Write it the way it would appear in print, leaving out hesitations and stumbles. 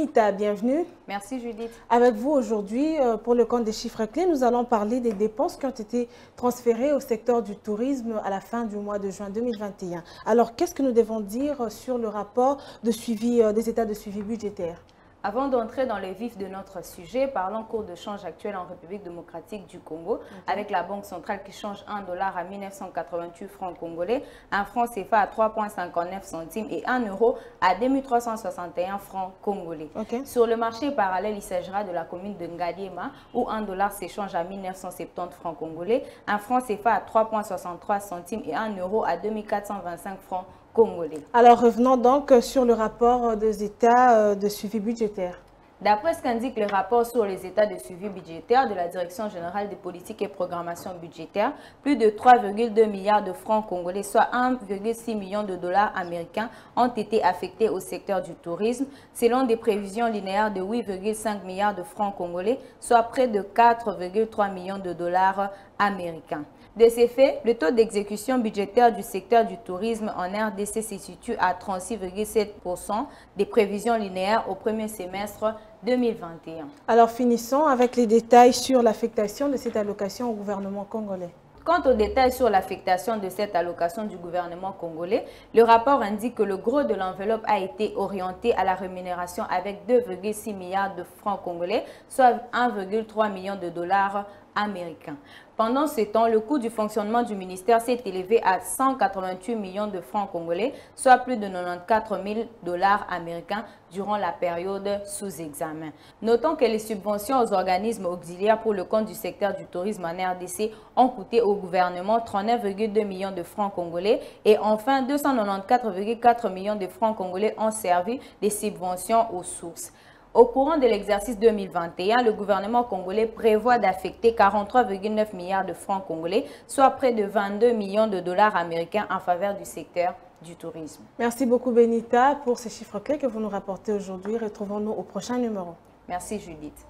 Benita, bienvenue. Merci Judith. Avec vous aujourd'hui, pour le compte des chiffres clés, nous allons parler des dépenses qui ont été transférées au secteur du tourisme à la fin du mois de juin 2021. Alors, qu'est-ce que nous devons dire sur le rapport de suivi des états de suivi budgétaire? Avant d'entrer dans le vif de notre sujet, parlons cours de change actuel en République démocratique du Congo, avec la Banque centrale qui change $1 à 1988 francs congolais, un franc CFA à 3,59 centimes et 1 euro à 2361 francs congolais. Sur le marché parallèle, il s'agira de la commune de Ngaliema, où $1 s'échange à 1970 francs congolais, un franc CFA à 3,63 centimes et 1 euro à 2425 francs congolais. Alors revenons donc sur le rapport des états de suivi budgétaire. D'après ce qu'indique le rapport sur les états de suivi budgétaire de la Direction générale des politiques et programmation budgétaire, plus de 3,2 milliards de francs congolais, soit 1,6 million de dollars américains, ont été affectés au secteur du tourisme, selon des prévisions linéaires de 8,5 milliards de francs congolais, soit près de 4,3 millions de dollars américains. De ces faits, le taux d'exécution budgétaire du secteur du tourisme en RDC se situe à 36,7% des prévisions linéaires au premier semestre 2021. Alors finissons avec les détails sur l'affectation de cette allocation au gouvernement congolais. Quant aux détails sur l'affectation de cette allocation du gouvernement congolais, le rapport indique que le gros de l'enveloppe a été orienté à la rémunération avec 2,6 milliards de francs congolais, soit 1,3 million de dollars américains. Pendant ce temps, le coût du fonctionnement du ministère s'est élevé à 188 millions de francs congolais, soit plus de 94 000 dollars américains durant la période sous examen. Notons que les subventions aux organismes auxiliaires pour le compte du secteur du tourisme en RDC ont coûté au gouvernement 39,2 millions de francs congolais et enfin 294,4 millions de francs congolais ont servi des subventions aux sources. Au courant de l'exercice 2021, le gouvernement congolais prévoit d'affecter 43,9 milliards de francs congolais, soit près de 22 millions de dollars américains en faveur du secteur du tourisme. Merci beaucoup Benita pour ces chiffres clés que vous nous rapportez aujourd'hui. Retrouvons-nous au prochain numéro. Merci Judith.